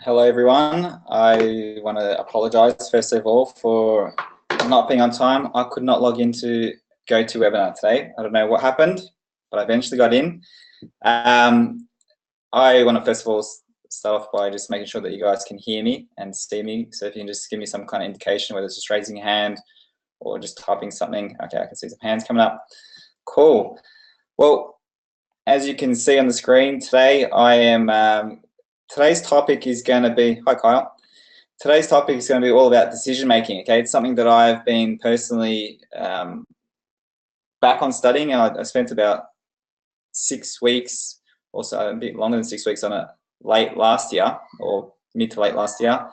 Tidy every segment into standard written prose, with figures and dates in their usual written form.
Hello everyone. I want to apologize first of all for not being on time. I could not log into GoToWebinar today. I don't know what happened, but I eventually got in. I want to first of all start off by just making sure that you guys can hear me and see me. So if you can just give me some kind of indication, whether it's just raising your hand or just typing something. Okay, I can see some hands coming up. Cool. Well, as you can see on the screen today, today's topic is going to be, hi Kyle. Today's topic is going to be all about decision making, okay? It's something that I've been personally back on studying. I spent about 6 weeks, also a bit longer than 6 weeks on it late last year, or mid to late last year,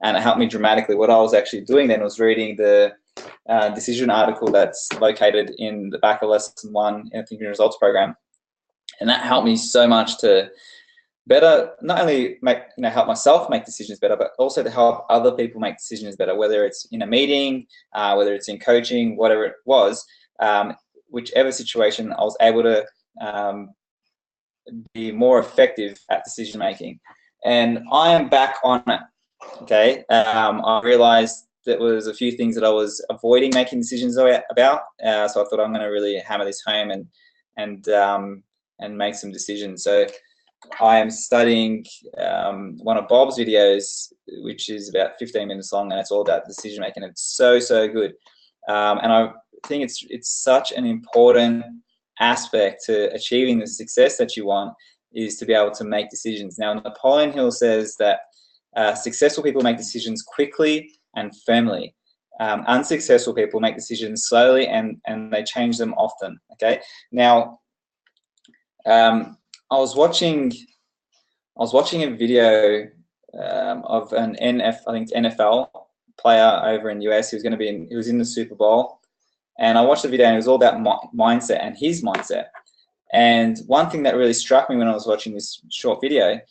and it helped me dramatically. What I was actually doing then was reading the decision article that's located in the back of lesson 1 in the Thinking Results program. And that helped me so much to better, not only help myself make decisions better, but also to help other people make decisions better, whether it's in a meeting, whether it's in coaching, whatever it was, whichever situation, I was able to be more effective at decision making. And I am back on it, okay? I realized that was a few things that I was avoiding making decisions about, so I thought I'm going to really hammer this home and make some decisions. So I am studying one of Bob's videos, which is about 15 minutes long, and it's all about decision making. It's so good, and I think it's such an important aspect to achieving the success that you want, is to be able to make decisions. Now, Napoleon Hill says that successful people make decisions quickly and firmly. Unsuccessful people make decisions slowly and they change them often. Okay. Now, I was watching a video of an NFL player over in the US. He was in the Super Bowl, and I watched the video, and it was all about mindset and his mindset. And one thing that really struck me when I was watching this short video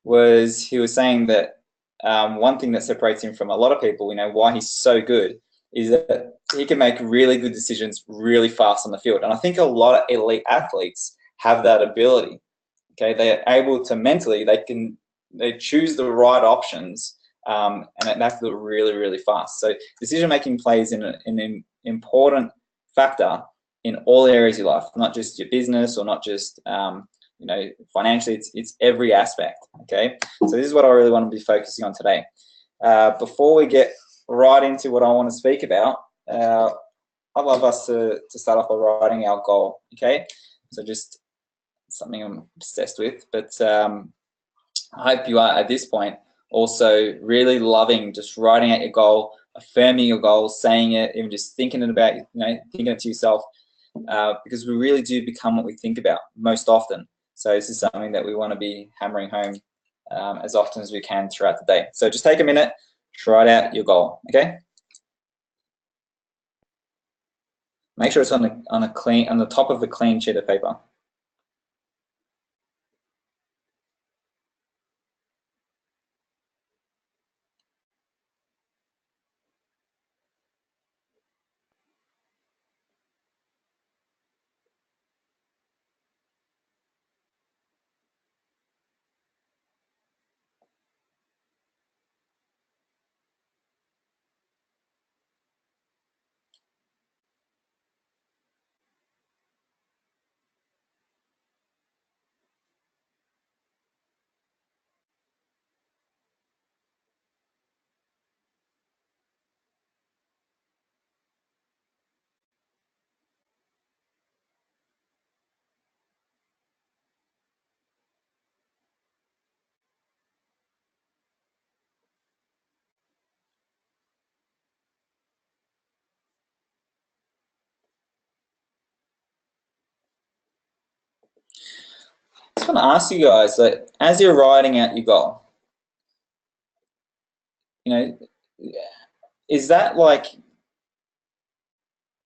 was he was saying that one thing that separates him from a lot of people, why he's so good, is that he can make really good decisions really fast on the field. And I think a lot of elite athletes have that ability. Okay, they are able to mentally, they choose the right options, and they have to do it really fast. So decision making plays in an important factor in all areas of your life, not just your business or not just financially. It's every aspect. Okay, so this is what I really want to be focusing on today. Before we get right into what I want to speak about, I'd love us to start off by writing our goal. Okay, so just something I'm obsessed with, but I hope you are at this point also really loving just writing out your goal, affirming your goal, saying it, even just thinking it about, thinking it to yourself, because we really do become what we think about most often. So this is something that we want to be hammering home as often as we can throughout the day. So just take a minute, write out your goal, okay? Make sure it's on the top of a clean sheet of paper. I just want to ask you guys, like, as you're writing out your goal, is that like,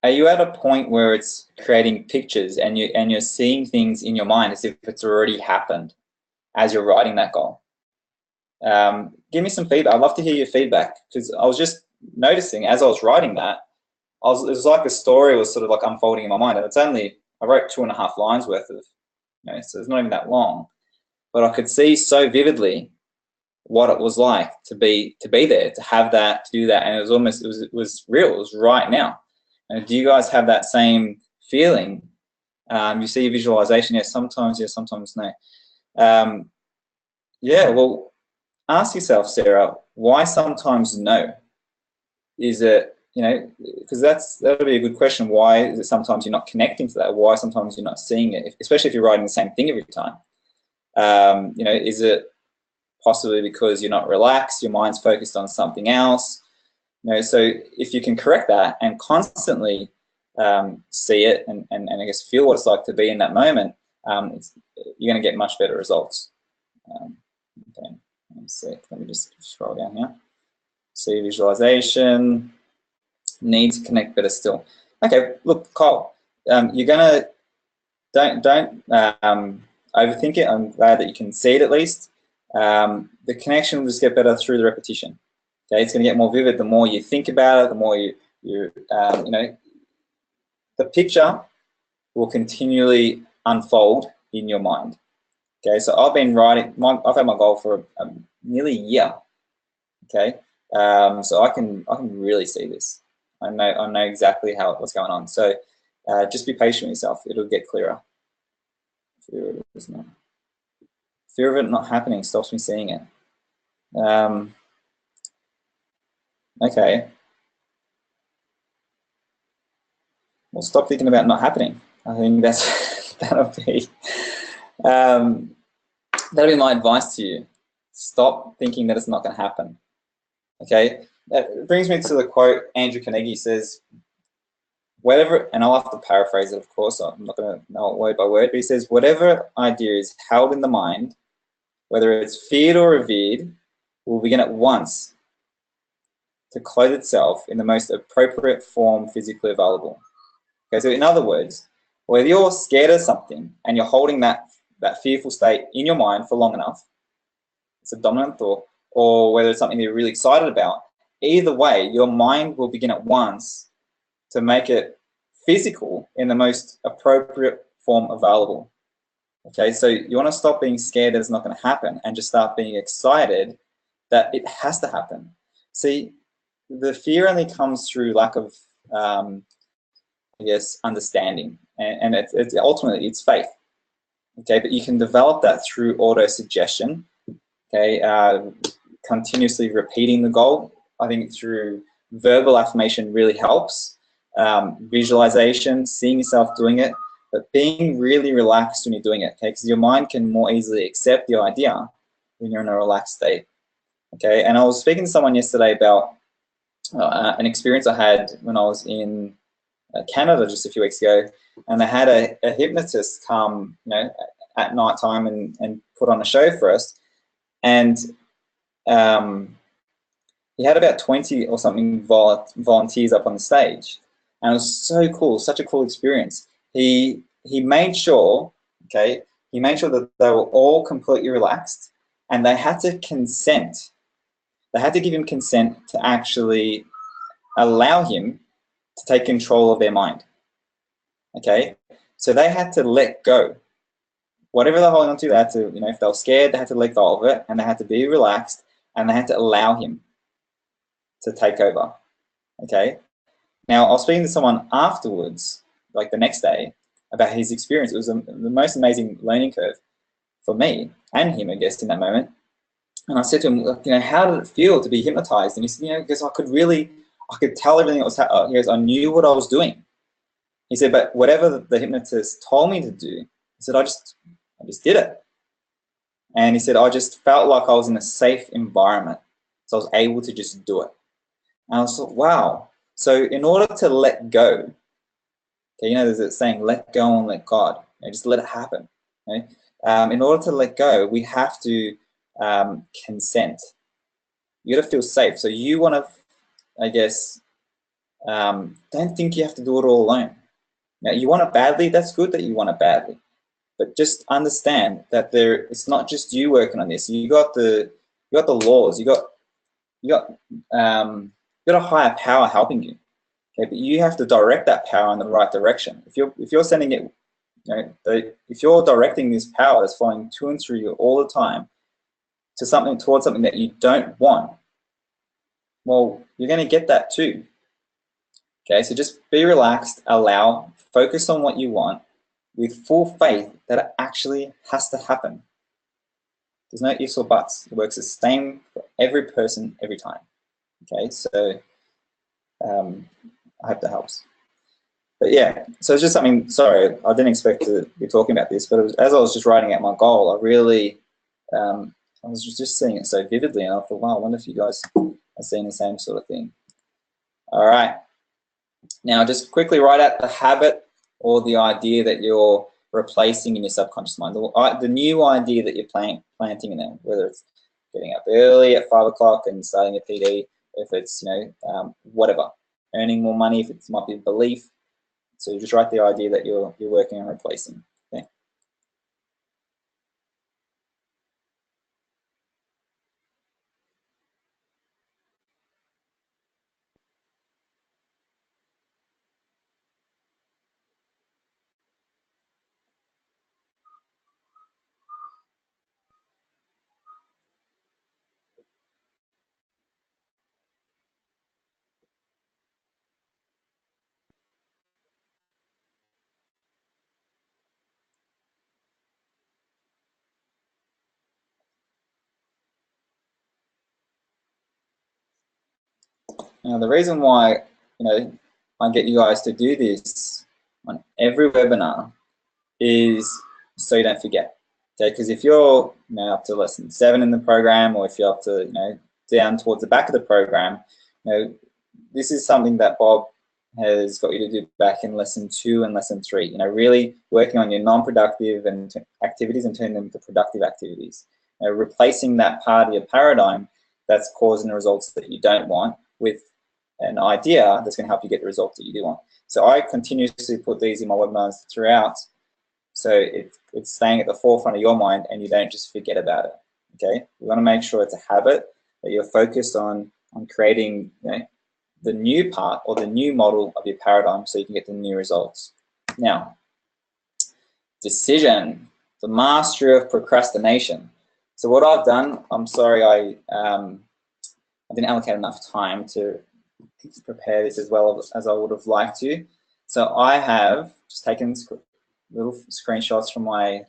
are you at a point where it's creating pictures and you're seeing things in your mind as if it's already happened as you're writing that goal? Give me some feedback. I'd love to hear your feedback, because I was just noticing as I was writing that, it was like a story was sort of like unfolding in my mind, and I wrote 2.5 lines worth of, so it's not even that long, but I could see so vividly what it was like to be there, to have that, to do that, and it was real. It was right now. And do you guys have that same feeling? You see visualization, yes, sometimes no. Yeah, well, ask yourself, Sarah, why sometimes no? Is it, because that'll be a good question. Why is it sometimes you're not connecting to that? Why sometimes you're not seeing it, especially if you're writing the same thing every time? Is it possibly because you're not relaxed, your mind's focused on something else? So if you can correct that and constantly see it and I guess feel what it's like to be in that moment, you're going to get much better results. Okay, let me just scroll down here. See visualization, need to connect better still. Okay, look, Kyle, you're gonna don't overthink it. I'm glad that you can see it at least. The connection will just get better through the repetition. Okay, it's going to get more vivid the more you think about it, the more you the picture will continually unfold in your mind. Okay, so I've been writing. I've had my goal for nearly a year. Okay, so I can really see this. I know exactly what's going on. So just be patient with yourself. It'll get clearer. Fear of it not happening stops me seeing it. Okay. Well, stop thinking about not happening. I think that'll be my advice to you. Stop thinking that it's not going to happen. Okay. That brings me to the quote Andrew Carnegie says, whatever, and I'll have to paraphrase it, of course, so I'm not going to know it word by word, but he says, whatever idea is held in the mind, whether it's feared or revered, will begin at once to clothe itself in the most appropriate form physically available. Okay, so in other words, whether you're scared of something and you're holding that fearful state in your mind for long enough, it's a dominant thought, or whether it's something that you're really excited about, either way, your mind will begin at once to make it physical in the most appropriate form available. Okay, so you want to stop being scared that it's not going to happen and just start being excited that it has to happen. See, the fear only comes through lack of, I guess, understanding, and it's ultimately it's faith. Okay, but you can develop that through auto-suggestion. Okay, continuously repeating the goal. I think through verbal affirmation really helps. Visualization, seeing yourself doing it, but being really relaxed when you're doing it, okay? Because your mind can more easily accept the idea when you're in a relaxed state, okay? And I was speaking to someone yesterday about an experience I had when I was in Canada just a few weeks ago, and they had a hypnotist come, at night time and put on a show for us, and he had about 20 or something volunteers up on the stage, and it was so cool, such a cool experience. He made sure, okay, that they were all completely relaxed, and they had to consent. They had to give him consent to actually allow him to take control of their mind. Okay, so they had to let go. Whatever they're holding on to, they had to, if they were scared, they had to let go of it, and they had to be relaxed, and they had to allow him to take over. Okay. Now, I was speaking to someone afterwards, like the next day, about his experience. It was the most amazing learning curve for me and him, I guess, in that moment. And I said to him, how did it feel to be hypnotized? And he said, because I could tell everything that was happening. He goes, I knew what I was doing. He said, but whatever the hypnotist told me to do, he said, I just did it. And he said, I just felt like I was in a safe environment. So I was able to just do it. And I was like, wow. So in order to let go, okay, there's that saying, let go and let God. Just let it happen. Okay? In order to let go, we have to consent. You got to feel safe. So you want to, I guess, don't think you have to do it all alone. Now, you want it badly. That's good that you want it badly. But just understand that it's not just you working on this. You got the laws. You got a higher power helping you. Okay, but you have to direct that power in the right direction. If you're sending it, if you're directing this power that's flowing to and through you all the time, to something, towards something that you don't want, well, you're going to get that too. Okay, so just be relaxed, allow, focus on what you want with full faith that it actually has to happen. There's no ifs or buts. It works the same for every person, every time. Okay, so I hope that helps. But yeah, so it's just something, sorry, I didn't expect to be talking about this, but as I was just writing out my goal, I really, I was just seeing it so vividly, and I thought, wow, I wonder if you guys are seeing the same sort of thing. All right. Now, just quickly write out the habit or the idea that you're replacing in your subconscious mind, the new idea that you're planting in there, whether it's getting up early at 5 o'clock and starting a PD, if it's, you know, whatever, earning more money, if it might be a belief. So you just write the idea that you're working on replacing. Okay. Now, the reason why, you know, I get you guys to do this on every webinar is so you don't forget. Okay, because if you're, you know, up to lesson 7 in the program, or if you're up to, you know, down towards the back of the program, you know, this is something that Bob has got you to do back in lesson 2 and lesson 3. You know, really working on your non-productive and activities and turning them into productive activities. You know, replacing that part of your paradigm that's causing the results that you don't want with an idea that's going to help you get the results that you do want. So I continuously put these in my webinars throughout, so it's staying at the forefront of your mind and you don't just forget about it. Okay, we want to make sure it's a habit that you're focused on creating, you know, the new part or the new model of your paradigm so you can get the new results. Now, decision, the mastery of procrastination. So what I've done, I'm sorry I didn't allocate enough time to prepare this as well as I would have liked to. So I have just taken little screenshots from my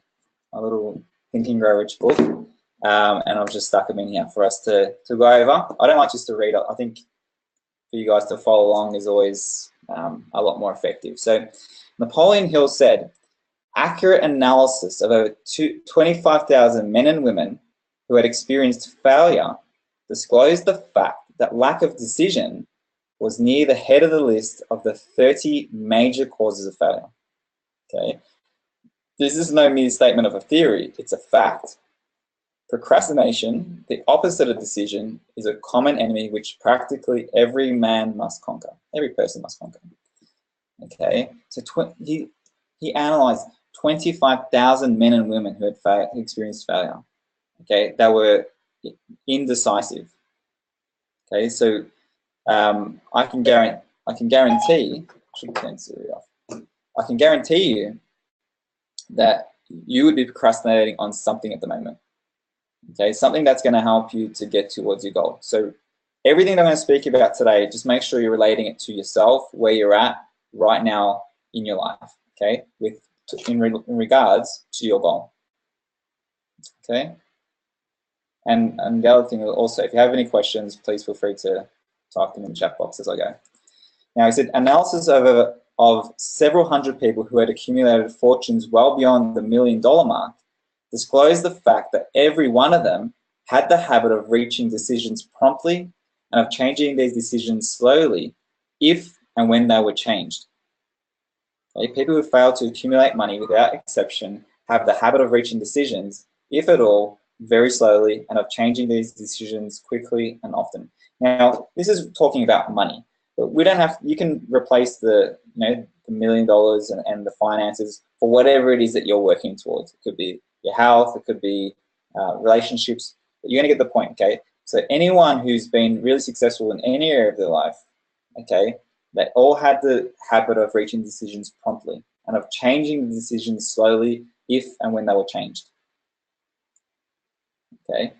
little Think and Grow Rich book, and I've just stuck them in here for us to go over. I don't like just to read it. I think for you guys to follow along is always a lot more effective. So Napoleon Hill said, accurate analysis of over 25,000 men and women who had experienced failure disclosed the fact that lack of decision was near the head of the list of the 30 major causes of failure. Okay, this is no mere statement of a theory, it's a fact. Procrastination, the opposite of decision, is a common enemy which practically every man must conquer. Every person must conquer. Okay, so he analyzed 25,000 men and women who had experienced failure. Okay, that were indecisive. Okay, so I can guarantee. Should turn Siri off. I can guarantee you that you would be procrastinating on something at the moment. Okay, something that's going to help you to get towards your goal. So everything that I'm going to speak about today, just make sure you're relating it to yourself, where you're at right now in your life. Okay, in regards to your goal. Okay, and the other thing also, if you have any questions, please feel free to type them in the chat box as I go. Now, he said analysis of several hundred people who had accumulated fortunes well beyond the $1 million mark disclosed the fact that every one of them had the habit of reaching decisions promptly and of changing these decisions slowly if and when they were changed. Okay? People who fail to accumulate money without exception have the habit of reaching decisions, if at all, very slowly and of changing these decisions quickly and often. Now, this is talking about money. But we don't have, you can replace the, you know, the $1 million and the finances for whatever it is that you're working towards. It could be your health, it could be relationships, but you're gonna get the point, okay? So anyone who's been really successful in any area of their life, okay, they all had the habit of reaching decisions promptly and of changing the decisions slowly if and when they were changed, okay?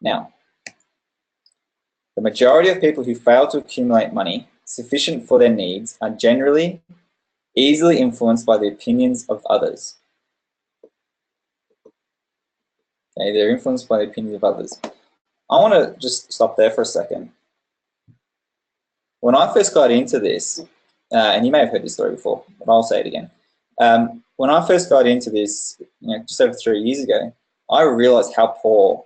Now, the majority of people who fail to accumulate money sufficient for their needs are generally easily influenced by the opinions of others. Okay, they're influenced by the opinions of others. I want to just stop there for a second. When I first got into this, and you may have heard this story before, but I'll say it again. When I first got into this, just over 3 years ago, I realized how poor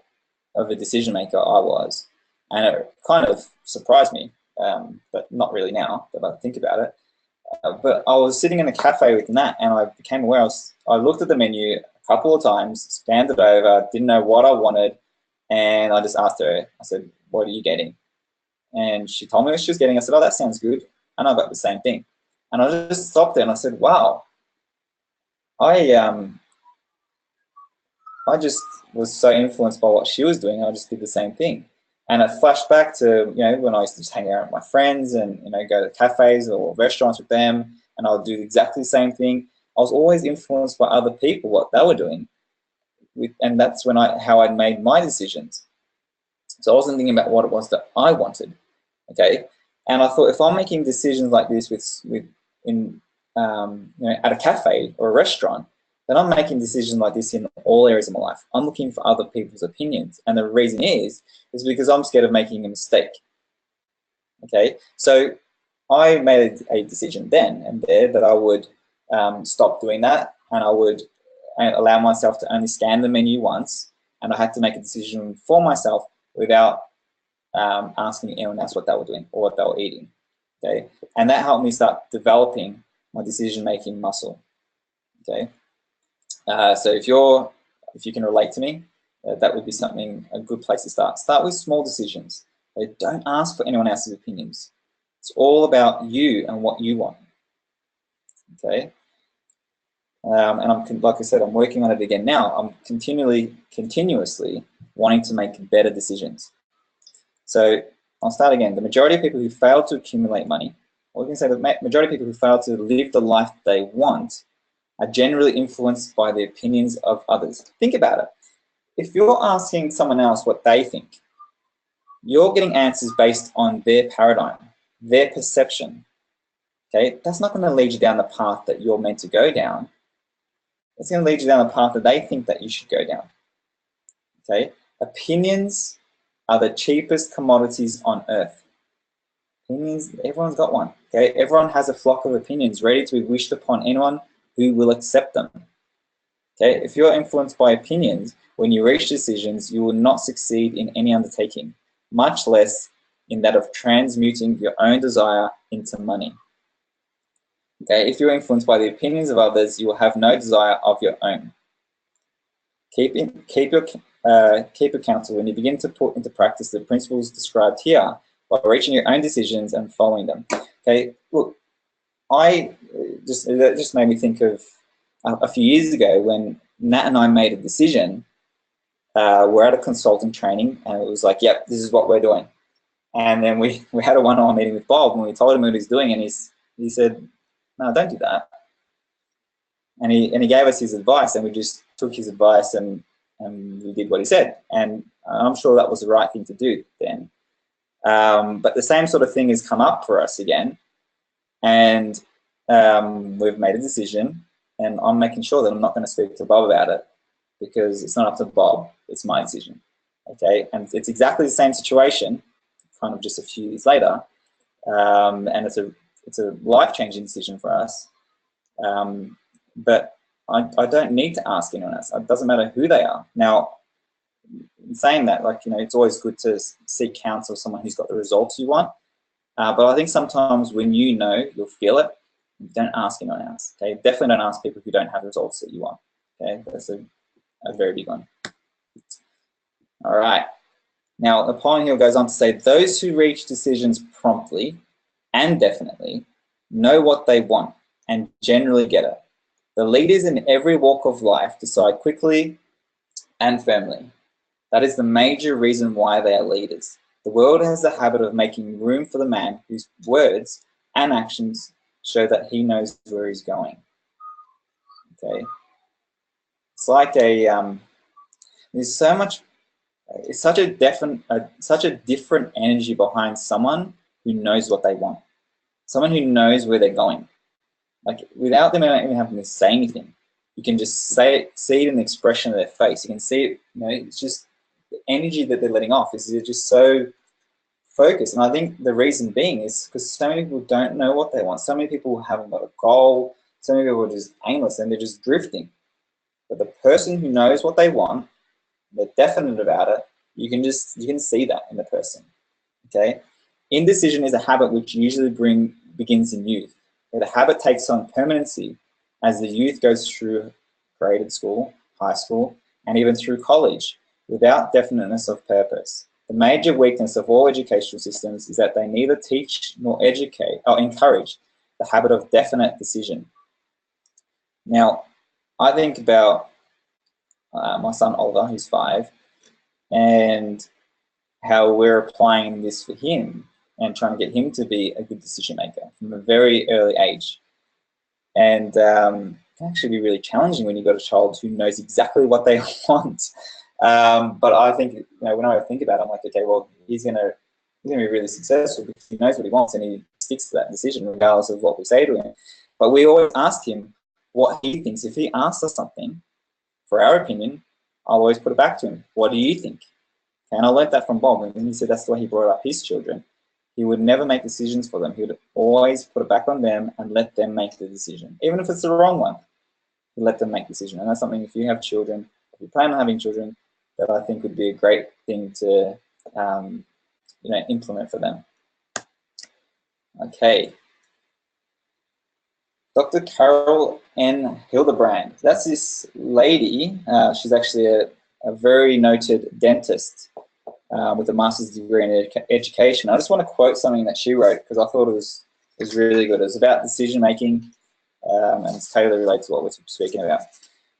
of a decision maker I was. And it kind of surprised me, but not really now that I think about it. But I was sitting in a cafe with Nat, and I became aware. I looked at the menu a couple of times, scanned it over, didn't know what I wanted, and I just asked her. I said, "What are you getting?" And she told me what she was getting. I said, "Oh, that sounds good." And I got the same thing. And I just stopped there and I said, "Wow, I just was so influenced by what she was doing. I just did the same thing." And it flashed back to when I used to just hang out with my friends and go to cafes or restaurants with them, and I would do exactly the same thing. I was always influenced by other people, what they were doing, and that's when how I made my decisions. So I wasn't thinking about what it was that I wanted, okay? And I thought, if I'm making decisions like this at a cafe or a restaurant, then I'm making decisions like this in all areas of my life. I'm looking for other people's opinions, and the reason is because I'm scared of making a mistake. Okay, so I made a decision then and there that I would stop doing that, and I would allow myself to only scan the menu once, and I had to make a decision for myself without asking anyone else what they were doing or what they were eating. Okay, and that helped me start developing my decision-making muscle. Okay, so if you can relate to me, that would be a good place to start. Start with small decisions. Don't ask for anyone else's opinions. It's all about you and what you want. Okay, and like I said, I'm working on it again now. I'm continuously wanting to make better decisions. So I'll start again. The majority of people who fail to accumulate money, or we can say the majority of people who fail to live the life they want, are generally influenced by the opinions of others. Think about it. If you're asking someone else what they think, you're getting answers based on their paradigm, their perception. Okay, that's not going to lead you down the path that you're meant to go down. It's going to lead you down the path that they think that you should go down. Okay, opinions are the cheapest commodities on earth. Opinions, everyone's got one. Okay, everyone has a flock of opinions ready to be wished upon anyone who will accept them. Okay, if you're influenced by opinions, when you reach decisions, you will not succeed in any undertaking, much less in that of transmuting your own desire into money. Okay, if you're influenced by the opinions of others, you will have no desire of your own. Keep your counsel when you begin to put into practice the principles described here by reaching your own decisions and following them. Okay, look, that just made me think of a few years ago when Nat and I made a decision. We're at a consulting training, and it was like, yep, this is what we're doing. And then we had a one-on-one meeting with Bob, and we told him what he's doing, and he said, no, don't do that. And he gave us his advice, and we just took his advice and we did what he said. And I'm sure that was the right thing to do then. But the same sort of thing has come up for us again, and we've made a decision, and I'm making sure that I'm not going to speak to Bob about it, because it's not up to Bob, it's my decision. Okay, and it's exactly the same situation, kind of just a few years later, and it's a life-changing decision for us. But I don't need to ask anyone else. It doesn't matter who they are. Now, in saying that, it's always good to seek counsel of someone who's got the results you want. But I think sometimes when you'll feel it. Don't ask anyone else. Okay, definitely don't ask people who don't have the results that you want. Okay, that's a very big one. All right. Now, Napoleon Hill goes on to say, those who reach decisions promptly and definitely know what they want and generally get it. The leaders in every walk of life decide quickly and firmly. That is the major reason why they are leaders. The world has a habit of making room for the man whose words and actions show that he knows where he's going. Okay, it's like there's so much It's such such a different energy behind someone who knows what they want, someone who knows where they're going. Like without them even having to say anything, you can just see it in the expression of their face. You can see it. It's just the energy that they're letting off is just so focused. And I think the reason being is because so many people don't know what they want. So many people haven't got a goal. So many people are just aimless and they're just drifting. But the person who knows what they want, they're definite about it. You can see that in the person. Okay, indecision is a habit which usually begins in youth. The habit takes on permanency as the youth goes through graded school, high school, and even through college without definiteness of purpose. The major weakness of all educational systems is that they neither teach nor educate or encourage the habit of definite decision. Now, I think about my son Oliver, who's 5, and how we're applying this for him and trying to get him to be a good decision maker from a very early age. And it can actually be really challenging when you've got a child who knows exactly what they want. But I think, when I think about it, I'm like, okay, well, he's gonna be really successful because he knows what he wants and he sticks to that decision regardless of what we say to him. But we always ask him what he thinks. If he asks us something for our opinion, I'll always put it back to him. What do you think? And I learned that from Bob, and he said that's the way he brought up his children. He would never make decisions for them. He would always put it back on them and let them make the decision. Even if it's the wrong one, he let them make the decision. And that's something, if you have children, if you plan on having children, that I think would be a great thing to implement for them. Okay. Dr. Carol N. Hildebrand. That's this lady. She's actually a very noted dentist with a master's degree in education. I just want to quote something that she wrote because I thought it was really good. It was about decision making, and it's totally related to what we're speaking about.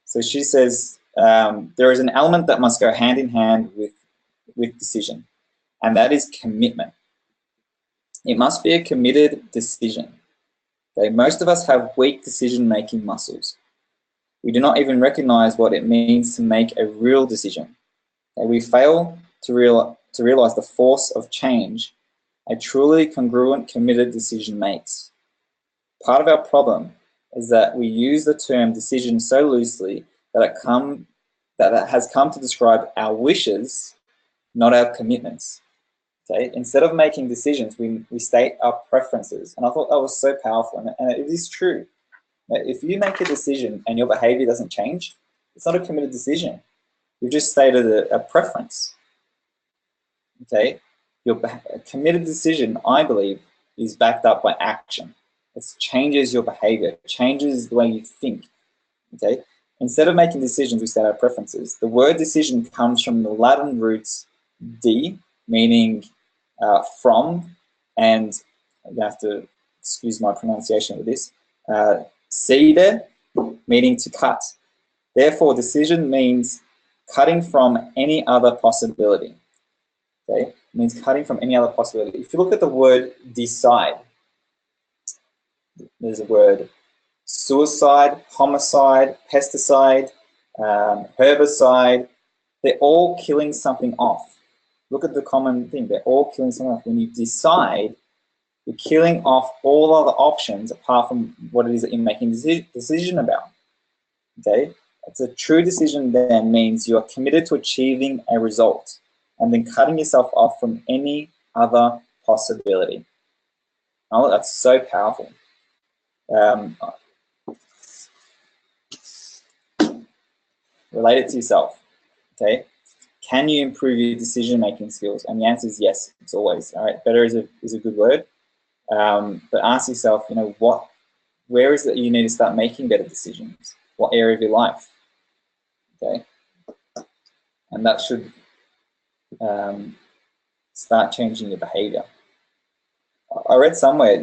So she says, there is an element that must go hand in hand with decision, and that is commitment. It must be a committed decision. Okay? Most of us have weak decision-making muscles. We do not even recognize what it means to make a real decision. Okay? We fail to realize the force of change a truly congruent, committed decision makes. Part of our problem is that we use the term decision so loosely that it has come to describe our wishes, not our commitments. Okay? Instead of making decisions, we state our preferences. And I thought that was so powerful, and it is true. If you make a decision and your behavior doesn't change, it's not a committed decision. You've just stated a preference. Okay? A committed decision, I believe, is backed up by action. It changes your behavior, it changes the way you think. Okay? Instead of making decisions, we state our preferences. The word decision comes from the Latin roots de, meaning from, and you have to excuse my pronunciation with this, cede, meaning to cut. Therefore, decision means cutting from any other possibility. Okay, it means cutting from any other possibility. If you look at the word decide, there's a word suicide, homicide, pesticide, herbicide. They're all killing something off. Look at the common thing. They're all killing something off. When you decide, you're killing off all other options apart from what it is that you're making a decision about. Okay? It's a true decision then means you are committed to achieving a result and then cutting yourself off from any other possibility. Oh, that's so powerful. Relate it to yourself. Okay? Can you improve your decision-making skills? And the answer is yes, it's always. All right, better is a good word. But ask yourself, where is it you need to start making better decisions? What area of your life? Okay, and that should start changing your behavior. I read somewhere,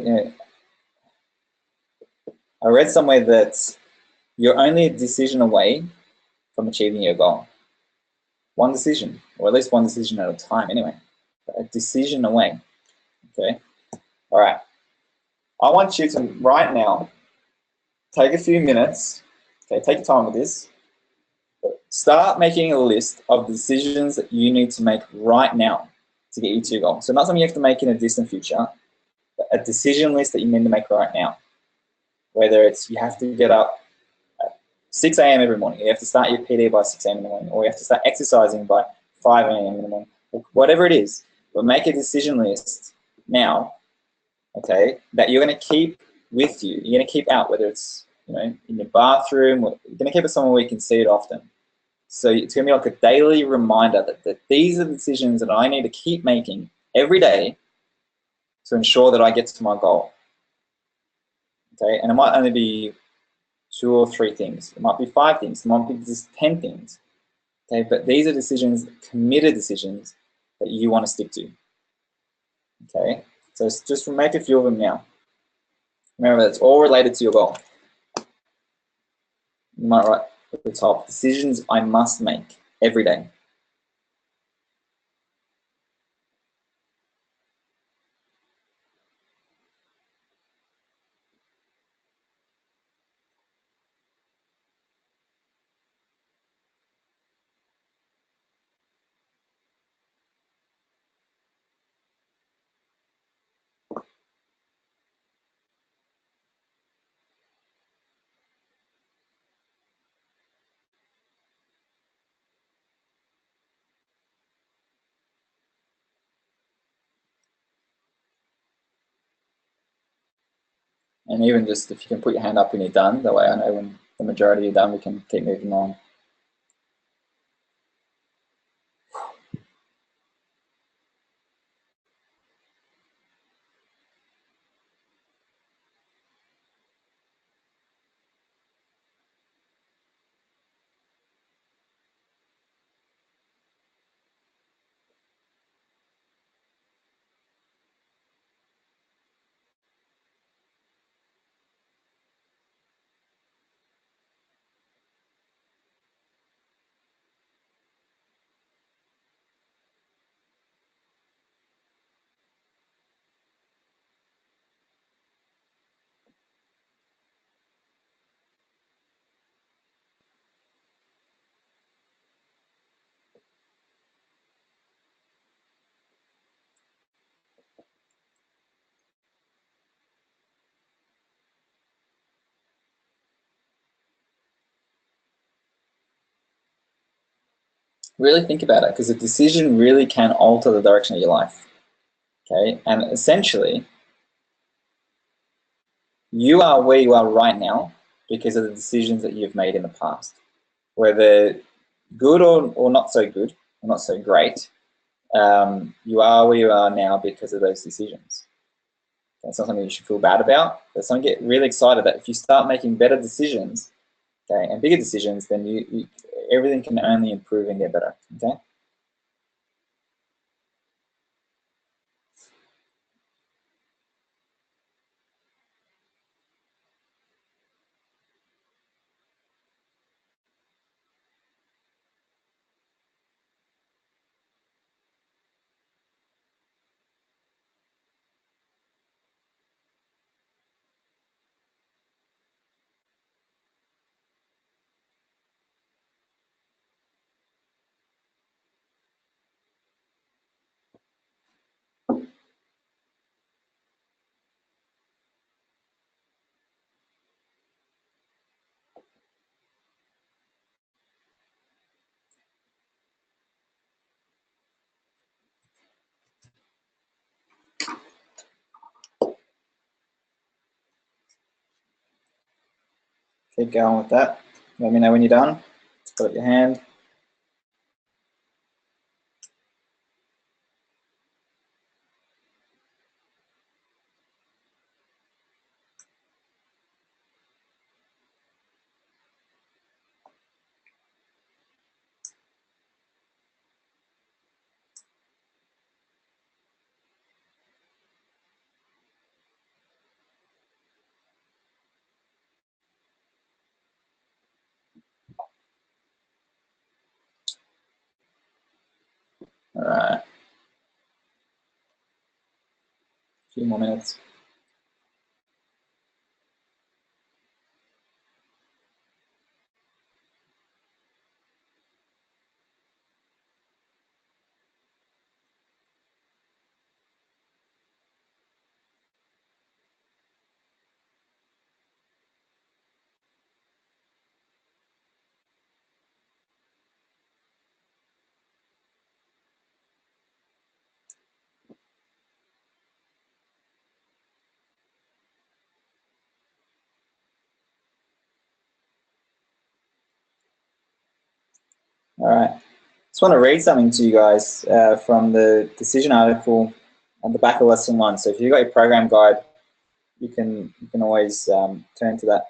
that you're only a decision away from achieving your goal. One decision, or at least one decision at a time anyway. A decision away, okay? All right. I want you to, right now, take a few minutes, okay, take your time with this, start making a list of decisions that you need to make right now to get you to your goal. So not something you have to make in a distant future, but a decision list that you need to make right now. Whether it's you have to get up at 6 a.m. every morning, you have to start your PD by 6 a.m. in the morning, or you have to start exercising by 5 a.m. in the morning, whatever it is. But make a decision list now, okay, that you're going to keep with you. You're going to keep out, whether it's in your bathroom, or you're going to keep it somewhere where you can see it often. So it's going to be like a daily reminder that these are the decisions that I need to keep making every day to ensure that I get to my goal. Okay, and it might only be 2 or 3 things. It might be 5 things. It might be just 10 things. Okay, but these are decisions, committed decisions that you want to stick to. Okay, so just make a few of them now. Remember, it's all related to your goal. You might write at the top, decisions I must make every day. And even just if you can put your hand up when you're done, that way I know when the majority are done, we can keep moving on. Really think about it, because a decision really can alter the direction of your life. Okay, and essentially, you are where you are right now because of the decisions that you've made in the past, whether good or not so good, or not so great. You are where you are now because of those decisions. That's not something you should feel bad about. But something to get really excited that if you start making better decisions, okay, and bigger decisions, then everything can only improve and get better. Okay. Keep going with that. Let me know when you're done. Put up your hand. All right. A few more minutes. All right. Just want to read something to you guys from the decision article on the back of lesson 1. So if you've got your program guide, you can always turn to that,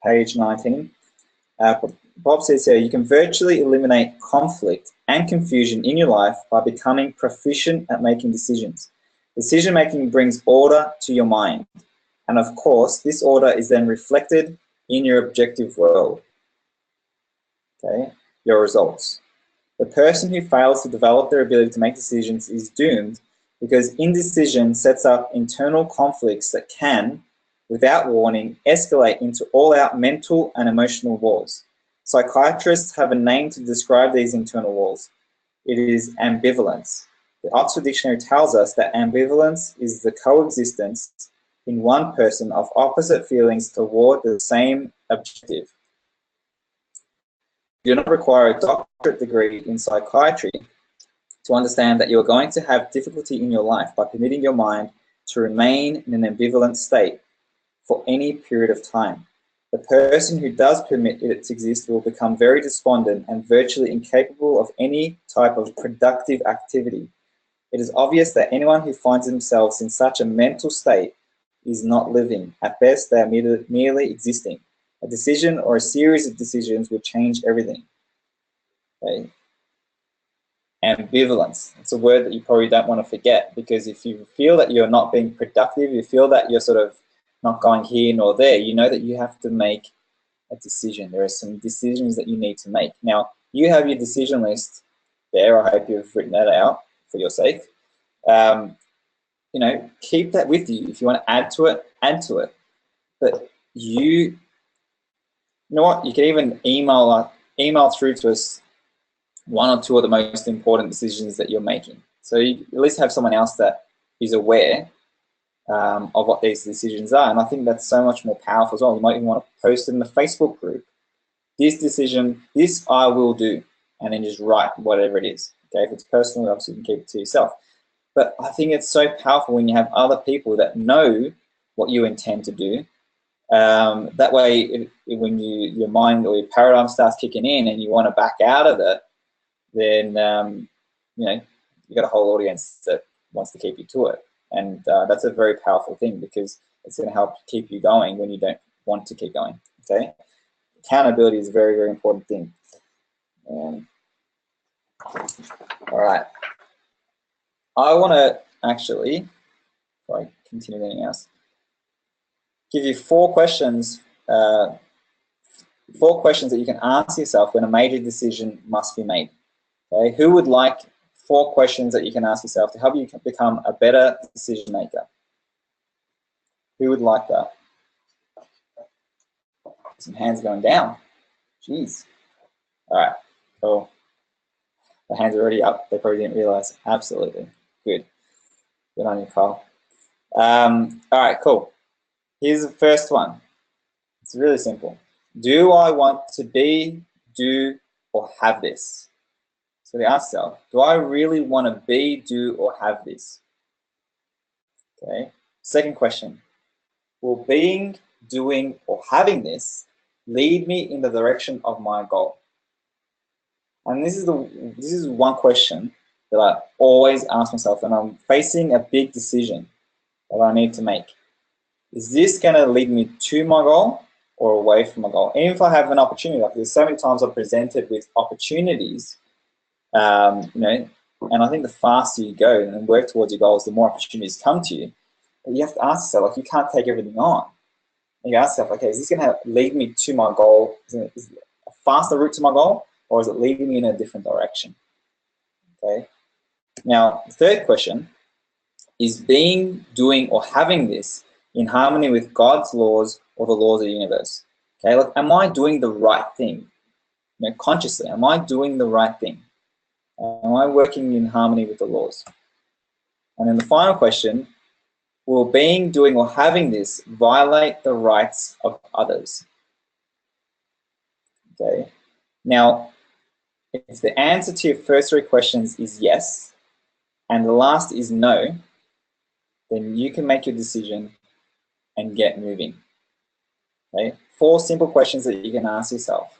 page 19. Bob says here, you can virtually eliminate conflict and confusion in your life by becoming proficient at making decisions. Decision making brings order to your mind. And of course, this order is then reflected in your objective world. Okay, your results. The person who fails to develop their ability to make decisions is doomed because indecision sets up internal conflicts that can, without warning, escalate into all-out mental and emotional wars. Psychiatrists have a name to describe these internal wars. It is ambivalence. The Oxford Dictionary tells us that ambivalence is the coexistence in one person of opposite feelings toward the same objective. You do not require a doctorate degree in psychiatry to understand that you are going to have difficulty in your life by permitting your mind to remain in an ambivalent state for any period of time. The person who does permit it to exist will become very despondent and virtually incapable of any type of productive activity. It is obvious that anyone who finds themselves in such a mental state is not living. At best, they are merely existing. A decision or a series of decisions will change everything. Okay. Ambivalence. It's a word that you probably don't want to forget, because if you feel that you're not being productive, you feel that you're sort of not going here nor there, you know that you have to make a decision. There are some decisions that you need to make. Now, you have your decision list there. I hope you've written that out for your sake. You know, keep that with you. If you want to add to it, add to it. But you know what? You can even email through to us 1 or 2 of the most important decisions that you're making. So you at least have someone else that is aware of what these decisions are. And I think that's so much more powerful as well. You might even want to post it in the Facebook group. This decision, this I will do, and then just write whatever it is. Okay, if it's personal, obviously you can keep it to yourself. But I think it's so powerful when you have other people that know what you intend to do. That way, when your mind or your paradigm starts kicking in and you want to back out of it, then you know, you got a whole audience that wants to keep you to it. And that's a very powerful thing, because it's going to help keep you going when you don't want to keep going. Okay, accountability is a very, very important thing. All right, I want to actually, before I continue with anything else, give you 4 questions. 4 questions that you can ask yourself when a major decision must be made. Okay, who would like 4 questions that you can ask yourself to help you become a better decision maker? Who would like that? Some hands going down. Jeez. All right, cool. The hands are already up. They probably didn't realize. Absolutely. Good. Good on you, Kyle. All right, cool. Here's the first one. It's really simple. Do I want to be, do, or have this? So the ask yourself, do I really want to be, do, or have this? Okay. Second question, will being, doing, or having this lead me in the direction of my goal? And this is one question that I always ask myself when I'm facing a big decision that I need to make. Is this going to lead me to my goal or away from my goal? And if I have an opportunity, like there's so many times I'm presented with opportunities, you know, and I think the faster you go and work towards your goals, the more opportunities come to you. But you have to ask yourself, like, you can't take everything on. And you ask yourself, okay, is this going to lead me to my goal? Is it a faster route to my goal, or is it leading me in a different direction? Okay. Now, the third question is being, doing, or having this in harmony with God's laws or the laws of the universe. Okay, look, am I doing the right thing? You know, consciously, am I doing the right thing? Am I working in harmony with the laws? And then the final question, will being, doing, or having this violate the rights of others? Okay. Now, if the answer to your first 3 questions is yes, and the last is no, then you can make your decision and get moving. Okay. 4 simple questions that you can ask yourself.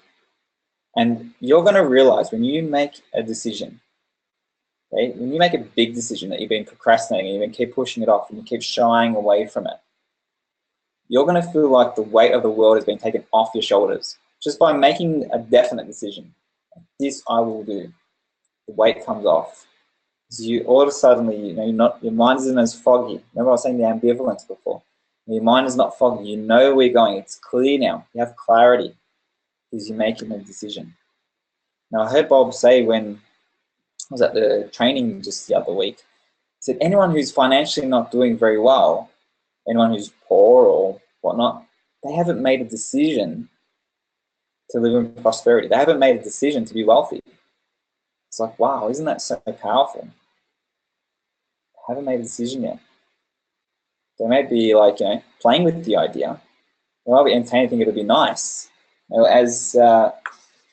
And you're going to realize when you make a decision, okay, when you make a big decision that you've been procrastinating, you've been keep pushing it off and you keep shying away from it, you're going to feel like the weight of the world has been taken off your shoulders just by making a definite decision. This I will do. The weight comes off. So you all of a sudden, your mind isn't as foggy. Remember I was saying the ambivalence before. Your mind is not foggy. You know where you're going. It's clear now. You have clarity because you're making a decision. Now I heard Bob say when I was at the training just the other week, he said anyone who's financially not doing very well, anyone who's poor or whatnot, they haven't made a decision to live in prosperity. They haven't made a decision to be wealthy. It's like, wow, isn't that so powerful? They haven't made a decision yet. They may be like, playing with the idea. They might be entertaining, think it'll be nice. As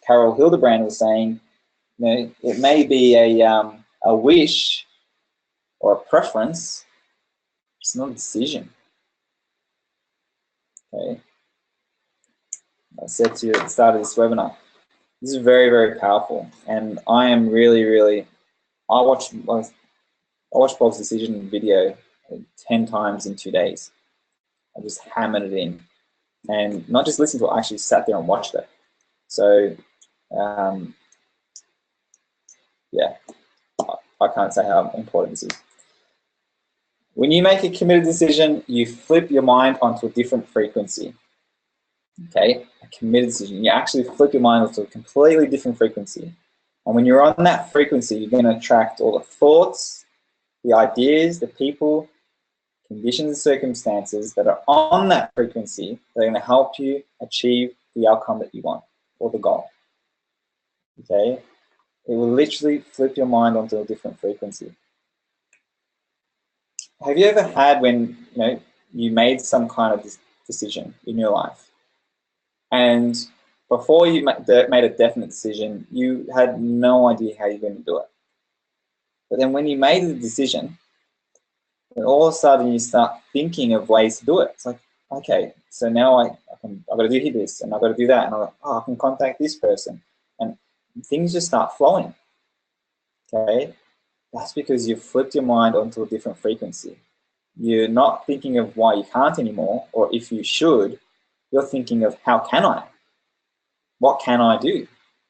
Carol Hildebrand was saying, it may be a wish or a preference. It's not a decision. Okay. I said to you at the start of this webinar, this is very, very powerful, and I am really, really. I watched Bob's decision video 10 times in 2 days. I just hammered it in, and not just listened to it. I actually sat there and watched it. So, yeah, I can't say how important this is. When you make a committed decision, you flip your mind onto a different frequency. Okay, a committed decision. You actually flip your mind onto a completely different frequency. And when you're on that frequency, you're going to attract all the thoughts, the ideas, the people, conditions and circumstances that are on that frequency that are going to help you achieve the outcome that you want or the goal. Okay, it will literally flip your mind onto a different frequency. Have you ever had when you made some kind of decision in your life, and before you made a definite decision, you had no idea how you're going to do it? But then when you made the decision, and all of a sudden you start thinking of ways to do it. It's like, okay, so now I've got to do this, and I've got to do that, and I can contact this person, and things just start flowing. Okay, that's because you've flipped your mind onto a different frequency. You're not thinking of why you can't anymore, or if you should. You're thinking of how can I? What can I do?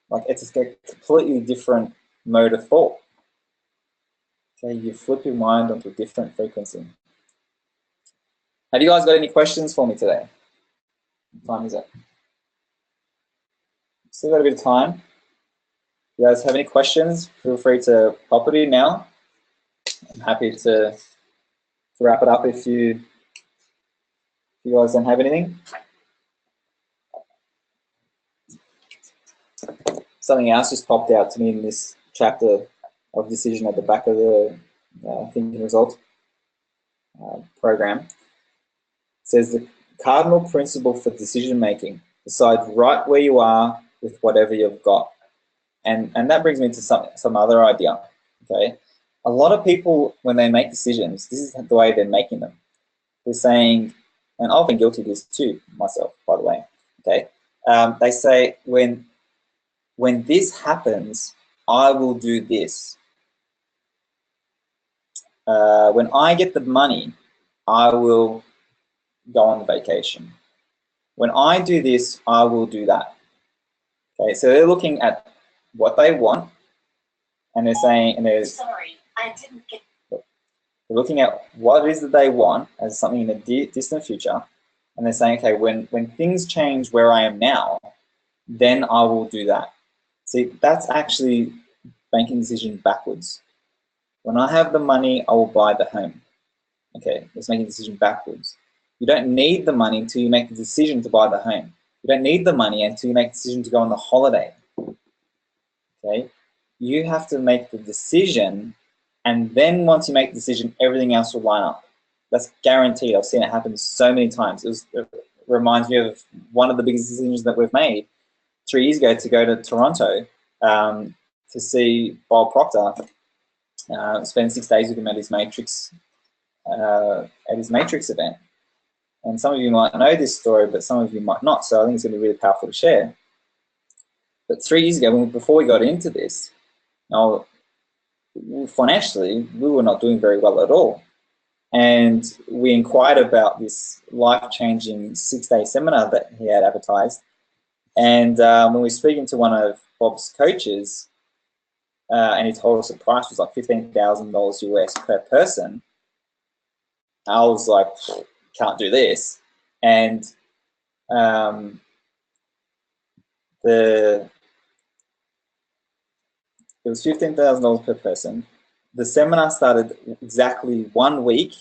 Like, it's a completely different mode of thought. Okay, you flip your mind onto a different frequency. Have you guys got any questions for me today? What time is it? Still got a bit of time. If you guys have any questions, feel free to pop it in now. I'm happy to wrap it up if you guys don't have anything. Something else just popped out to me in this chapter of decision at the back of the thinking result program. It says the cardinal principle for decision making: decide right where you are with whatever you've got. And that brings me to some other idea. Okay, a lot of people, when they make decisions, this is the way they're making them. They're saying, and I've been guilty of this too myself, by the way. Okay, they say when this happens, I will do this. When I get the money, I will go on the vacation. When I do this, I will do that. Okay, so they're looking at what they want, and they're saying, and they're sorry, I didn't get. They're looking at what it is that they want as something in the distant future, and they're saying, okay, when things change where I am now, then I will do that. See, that's actually making decisions backwards. When I have the money, I will buy the home. Okay, let's make a decision backwards. You don't need the money until you make the decision to buy the home. You don't need the money until you make the decision to go on the holiday. Okay, you have to make the decision, and then once you make the decision, everything else will line up. That's guaranteed. I've seen it happen so many times. It reminds me of one of the biggest decisions that we've made 3 years ago, to go to Toronto to see Bob Proctor, spend 6 days with him at his Matrix event. And some of you might know this story, but some of you might not. So I think it's going to be really powerful to share. But 3 years ago, before we got into this, now, financially, we were not doing very well at all. And we inquired about this life-changing 6-day seminar that he had advertised. And when we were speaking to one of Bob's coaches, and he told us the price was like $15,000 US per person, I was like, can't do this. And it was $15,000 per person. The seminar started exactly 1 week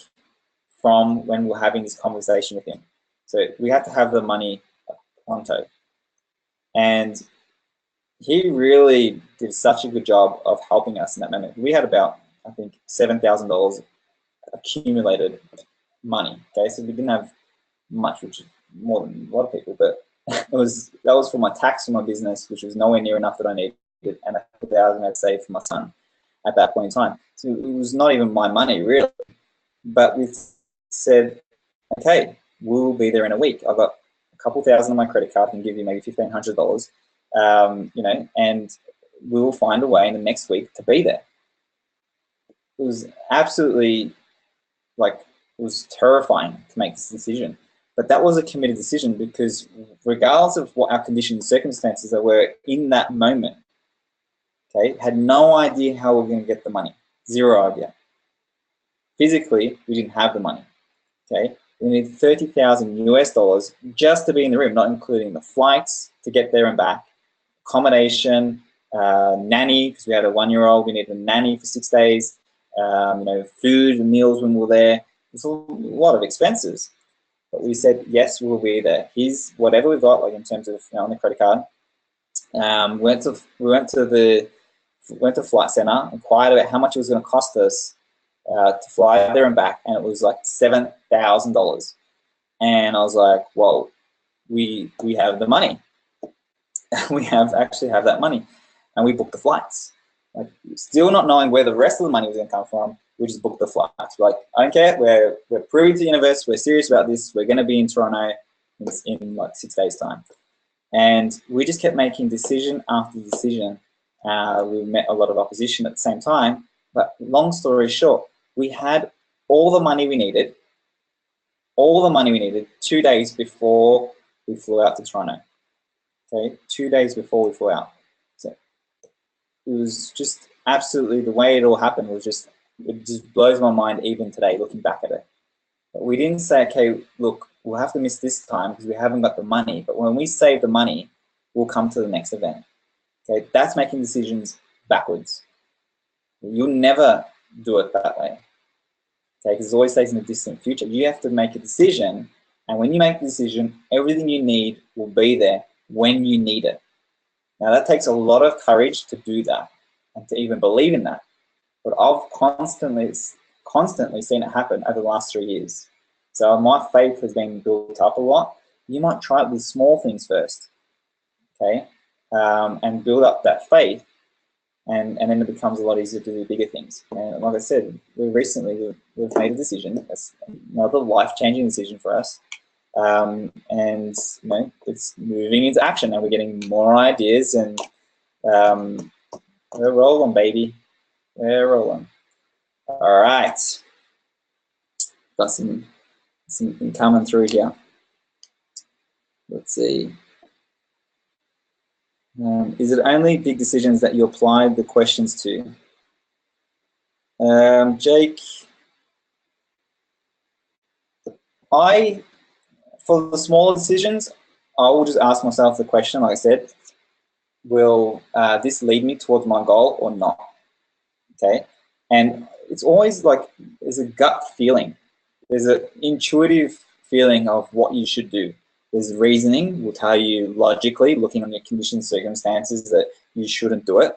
from when we're having this conversation with him. So we had to have the money pronto. And he really did such a good job of helping us in that moment. We had about, I think, $7,000 accumulated money. Okay, so we didn't have much, which is more than a lot of people, but that was for my tax for my business, which was nowhere near enough that I needed, and $1,000 I'd saved for my son at that point in time. So it was not even my money really, but we said, okay, we'll be there in a week. I've got a couple thousand on my credit card. I can give you maybe $1,500, you know, and we'll find a way in the next week to be there. It was absolutely, like, it was terrifying to make this decision. But that was a committed decision, because regardless of what our conditions and circumstances that were in that moment, okay, had no idea how we were going to get the money. Zero idea. Physically, we didn't have the money. Okay, we need 30,000 US dollars just to be in the room, not including the flights to get there and back, accommodation, nanny, because we had a 1-year-old, we needed a nanny for 6 days, you know, food and meals when we were there. It's a lot of expenses. But we said, yes, we'll be there. Here's whatever we've got, like in terms of, you know, on the credit card. We went to Flight Centre, inquired about how much it was going to cost us to fly there and back, and it was like $7,000. And I was like, well, we have the money. We actually have that money, and we booked the flights. Like, still not knowing where the rest of the money was going to come from, we just booked the flights. We're like, I don't care. We're proving to the universe we're serious about this. We're going to be in Toronto in like 6 days' time. And we just kept making decision after decision. We met a lot of opposition at the same time. But long story short, we had all the money we needed, 2 days before we flew out to Toronto. Okay, 2 days before we flew out. So it was just absolutely, the way it all happened was just, it just blows my mind even today looking back at it. But we didn't say, okay, look, we'll have to miss this time because we haven't got the money. But when we save the money, we'll come to the next event. Okay, that's making decisions backwards. You'll never do it that way. Okay, because it always stays in the distant future. You have to make a decision, and when you make the decision, everything you need will be there when you need it. Now that takes a lot of courage to do that and to even believe in that. But I've constantly seen it happen over the last 3 years. So my faith has been built up a lot. You might try with small things first, okay, and build up that faith, and then it becomes a lot easier to do bigger things. And like I said, we've made a decision. That's another life-changing decision for us. And you know, it's moving into action, and we're getting more ideas, and we're rolling, baby. We're rolling. All right. Got some coming through here. Let's see. Is it only big decisions that you apply the questions to? Jake, for the smaller decisions, I will just ask myself the question, like I said, will this lead me towards my goal or not? Okay, and it's always like, there's a gut feeling. There's an intuitive feeling of what you should do. There's reasoning will tell you logically, looking on your conditions, circumstances, that you shouldn't do it.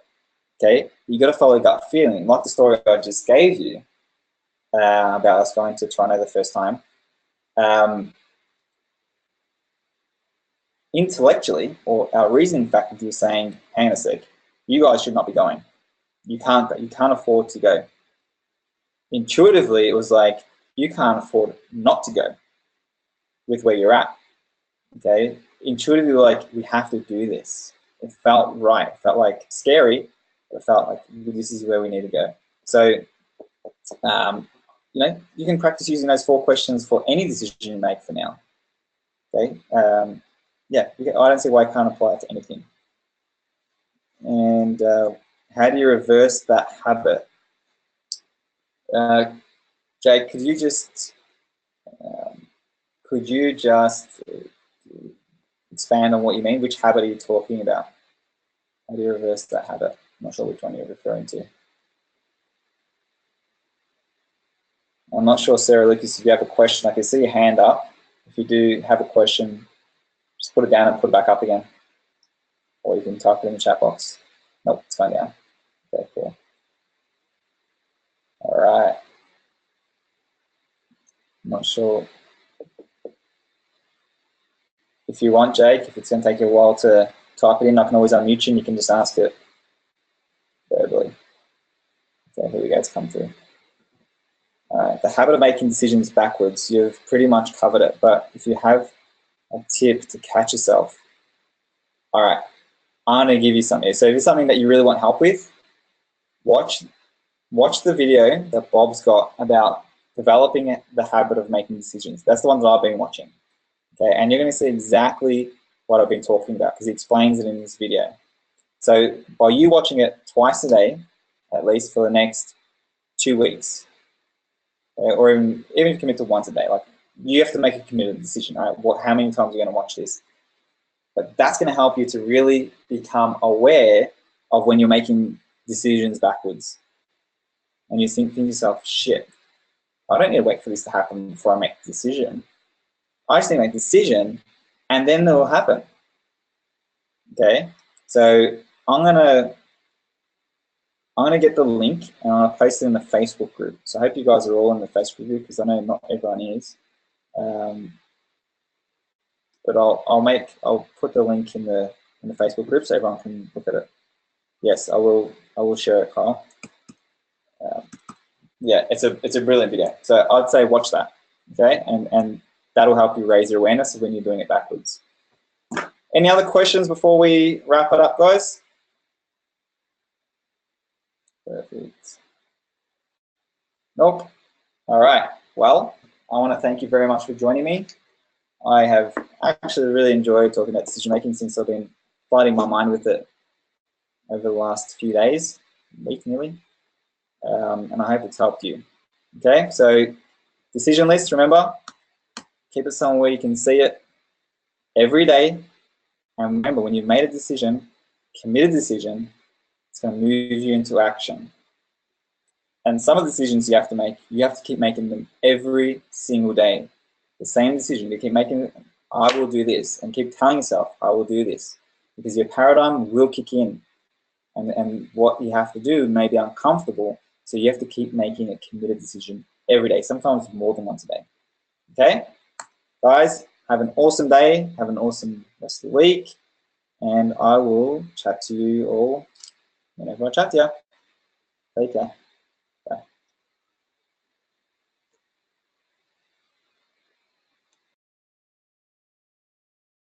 Okay, you got to follow gut feeling. Like the story I just gave you about us going to Toronto the first time. Intellectually, or our reasoning faculty is saying, hang on a sec, you guys should not be going. You can't afford to go. Intuitively, it was like, you can't afford not to go with where you're at. Okay, intuitively, like, we have to do this. it felt right. It felt like scary, but it felt like this is where we need to go. So, you know, you can practice using those 4 questions for any decision you make for now. Okay. Yeah, I don't see why I can't apply it to anything. And how do you reverse that habit? Jake, could you just expand on what you mean? Which habit are you talking about? How do you reverse that habit? I'm not sure which one you're referring to. I'm not sure, Sarah Lucas, if you have a question. I can see your hand up. If you do have a question, just put it down and put it back up again. Or you can type it in the chat box. Nope, it's gone down. Okay, cool. All right. I'm not sure. If you want, Jake, if it's going to take you a while to type it in, I can always unmute you and you can just ask it verbally. Okay, here we go, it's come through. All right, the habit of making decisions backwards, you've pretty much covered it, but if you have a tip to catch yourself, all right, I'm going to give you something. So if it's something that you really want help with, watch the video that Bob's got about developing the habit of making decisions. That's the one that I've been watching. Okay, and you're going to see exactly what I've been talking about because he explains it in this video. So by you watching it twice a day, at least for the next 2 weeks, or even commit to once a day, like you have to make a committed decision, right? How many times are you going to watch this? But that's going to help you to really become aware of when you're making decisions backwards. And you think to yourself, shit, I don't need to wait for this to happen before I make a decision. I just need to make a decision and then it will happen. Okay, so I'm gonna get the link and I'm gonna post it in the Facebook group. So I hope you guys are all in the Facebook group because I know not everyone is. But I'll put the link in the Facebook group so everyone can look at it. Yes, I will share it, Kyle. Yeah, it's a brilliant video. So I'd say watch that. Okay, and that'll help you raise your awareness of when you're doing it backwards. Any other questions before we wrap it up, guys? Perfect. Nope. All right. Well, I want to thank you very much for joining me. I have actually really enjoyed talking about decision making since I've been fighting my mind with it over the last few days, week nearly, and I hope it's helped you. Okay, so decision list, remember, keep it somewhere where you can see it every day. And remember, when you've made a decision, committed decision, it's going to move you into action. And some of the decisions you have to make, you have to keep making them every single day. The same decision, you keep making, I will do this, and keep telling yourself, I will do this, because your paradigm will kick in. And what you have to do may be uncomfortable, so you have to keep making a committed decision every day, sometimes more than once a day. Okay? Guys, have an awesome day, have an awesome rest of the week, and I will chat to you all whenever I chat to you. Take care.